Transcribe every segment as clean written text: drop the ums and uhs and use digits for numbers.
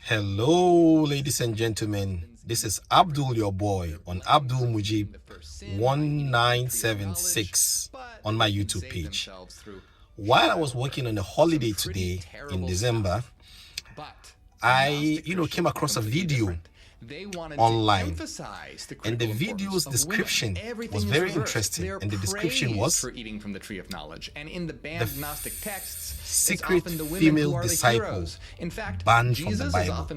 Hello, ladies and gentlemen. This is Abdul, your boy, on Abdul Mujib 1976 on my YouTube page. While I was working on a holiday today in December, I came across a video online, and the video's description was very interesting. And the description was for eating from the tree of knowledge, and in the banned Gnostic texts, secret female disciple banned from the Bible.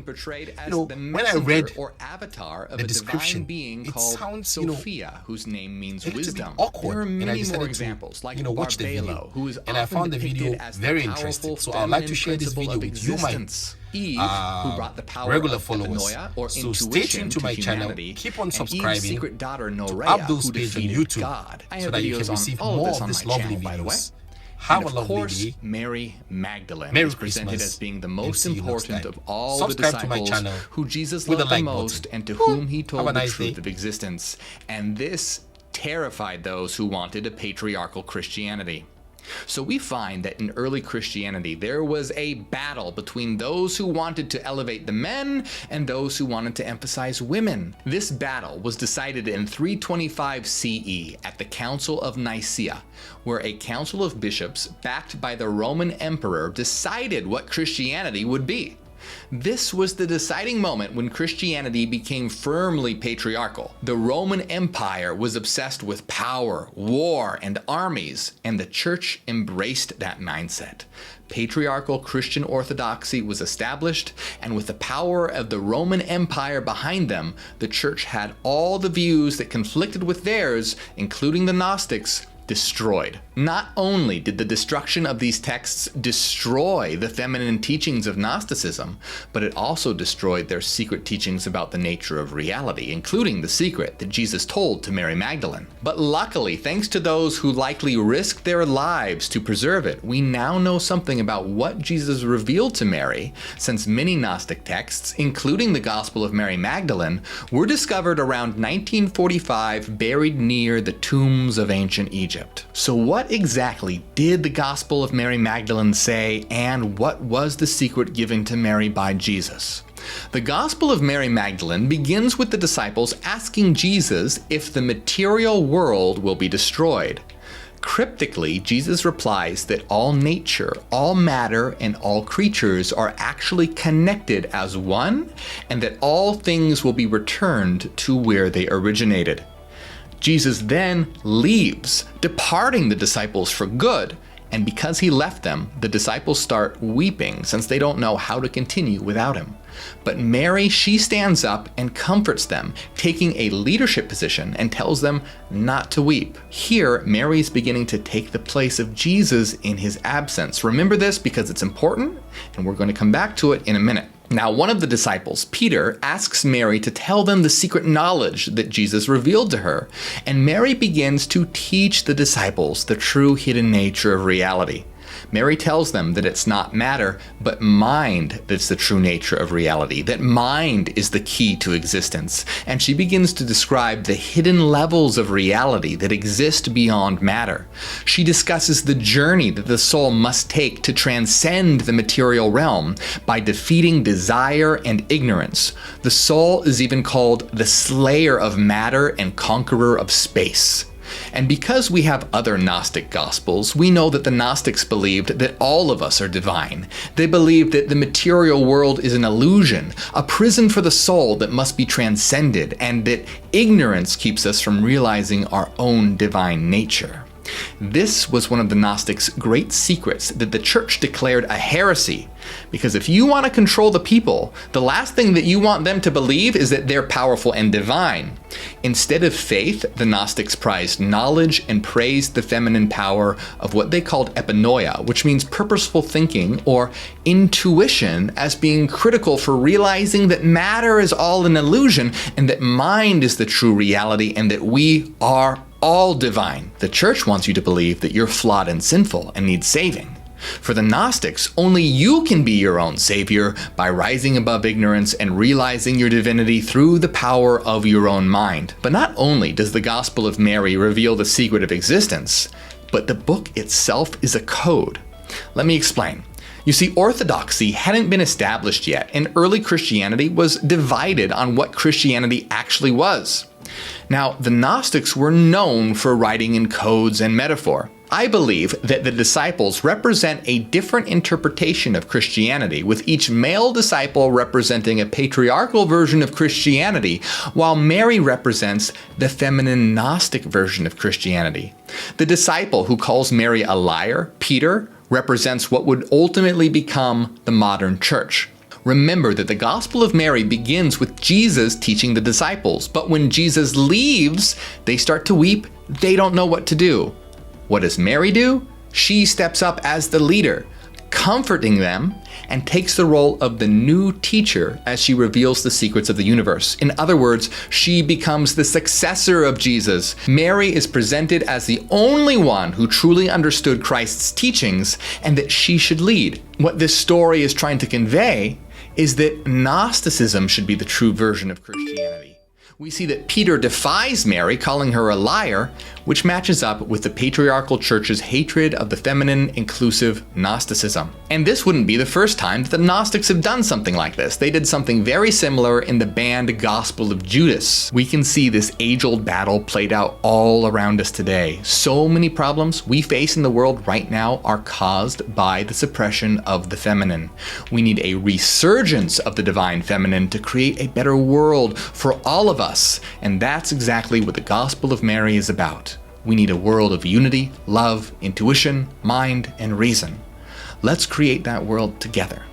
When I read the description, it sounds Sophia, whose name means wisdom. Awkward, there are many more examples, like watch the video, and I found the video very interesting. So I'd like to share this video with you, my Eve, who brought the power regular followers. So stay tuned to my channel, keep on subscribing to Abdul's page on YouTube so that you can receive more of these lovely videos. Have a lovely day. Mary Magdalene Merry is presented Christmas, as being the most important of all Subscribe the to my disciples channel who Jesus with a loved the like most button. and to whom he told Have a the nice truth day. of existence. And this terrified those who wanted a patriarchal Christianity. So we find that in early Christianity, there was a battle between those who wanted to elevate the men and those who wanted to emphasize women. This battle was decided in 325 CE at the Council of Nicaea, where a council of bishops backed by the Roman emperor decided what Christianity would be. This was the deciding moment when Christianity became firmly patriarchal. The Roman Empire was obsessed with power, war, and armies, and the church embraced that mindset. Patriarchal Christian orthodoxy was established, and with the power of the Roman Empire behind them, the church had all the views that conflicted with theirs, including the Gnostics, destroyed. Not only did the destruction of these texts destroy the feminine teachings of Gnosticism, but it also destroyed their secret teachings about the nature of reality, including the secret that Jesus told to Mary Magdalene. But luckily, thanks to those who likely risked their lives to preserve it, we now know something about what Jesus revealed to Mary, since many Gnostic texts, including the Gospel of Mary Magdalene, were discovered around 1945 buried near the tombs of ancient Egypt. So what exactly did the Gospel of Mary Magdalene say, and what was the secret given to Mary by Jesus? The Gospel of Mary Magdalene begins with the disciples asking Jesus if the material world will be destroyed. Cryptically, Jesus replies that all nature, all matter, and all creatures are actually connected as one, and that all things will be returned to where they originated. Jesus then leaves, departing the disciples for good, and because he left them, the disciples start weeping since they don't know how to continue without him. But Mary, she stands up and comforts them, taking a leadership position and tells them not to weep. Here, Mary is beginning to take the place of Jesus in his absence. Remember this because it's important, and we're going to come back to it in a minute. Now, one of the disciples, Peter, asks Mary to tell them the secret knowledge that Jesus revealed to her, and Mary begins to teach the disciples the true hidden nature of reality. Mary tells them that it's not matter, but mind that's the true nature of reality, that mind is the key to existence, and she begins to describe the hidden levels of reality that exist beyond matter. She discusses the journey that the soul must take to transcend the material realm by defeating desire and ignorance. The soul is even called the slayer of matter and conqueror of space. And because we have other Gnostic Gospels, we know that the Gnostics believed that all of us are divine. They believed that the material world is an illusion, a prison for the soul that must be transcended, and that ignorance keeps us from realizing our own divine nature. This was one of the Gnostics' great secrets that the church declared a heresy, because if you want to control the people, the last thing that you want them to believe is that they're powerful and divine. Instead of faith, the Gnostics prized knowledge and praised the feminine power of what they called epinoia, which means purposeful thinking or intuition, as being critical for realizing that matter is all an illusion and that mind is the true reality and that we are all divine. The church wants you to believe that you're flawed and sinful and need saving. For the Gnostics, only you can be your own savior by rising above ignorance and realizing your divinity through the power of your own mind. But not only does the Gospel of Mary reveal the secret of existence, but the book itself is a code. Let me explain. You see, orthodoxy hadn't been established yet, and early Christianity was divided on what Christianity actually was. Now, the Gnostics were known for writing in codes and metaphor. I believe that the disciples represent a different interpretation of Christianity, with each male disciple representing a patriarchal version of Christianity, while Mary represents the feminine Gnostic version of Christianity. The disciple who calls Mary a liar, Peter, represents what would ultimately become the modern church. Remember that the Gospel of Mary begins with Jesus teaching the disciples, but when Jesus leaves, they start to weep. They don't know what to do. What does Mary do? She steps up as the leader, comforting them, and takes the role of the new teacher as she reveals the secrets of the universe. In other words, she becomes the successor of Jesus. Mary is presented as the only one who truly understood Christ's teachings and that she should lead. What this story is trying to convey is that Gnosticism should be the true version of Christianity. We see that Peter defies Mary, calling her a liar, which matches up with the patriarchal church's hatred of the feminine, inclusive Gnosticism. And this wouldn't be the first time that the Gnostics have done something like this. They did something very similar in the banned Gospel of Judas. We can see this age-old battle played out all around us today. So many problems we face in the world right now are caused by the suppression of the feminine. We need a resurgence of the divine feminine to create a better world for all of us. And that's exactly what the Gospel of Mary is about. We need a world of unity, love, intuition, mind, and reason. Let's create that world together.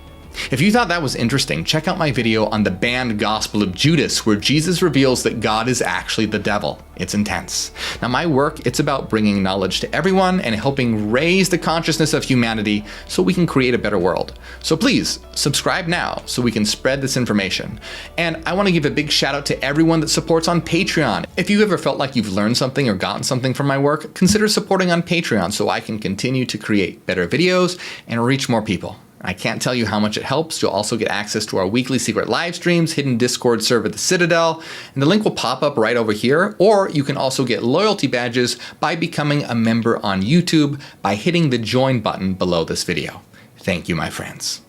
If you thought that was interesting, check out my video on the banned Gospel of Judas, where Jesus reveals that God is actually the devil. It's intense. Now, my work, it's about bringing knowledge to everyone and helping raise the consciousness of humanity so we can create a better world. So please, subscribe now so we can spread this information. And I want to give a big shout out to everyone that supports on Patreon. If you ever felt like you've learned something or gotten something from my work, consider supporting on Patreon so I can continue to create better videos and reach more people. I can't tell you how much it helps. You'll also get access to our weekly secret live streams, hidden Discord server, The Citadel, and the link will pop up right over here. Or you can also get loyalty badges by becoming a member on YouTube by hitting the join button below this video. Thank you, my friends.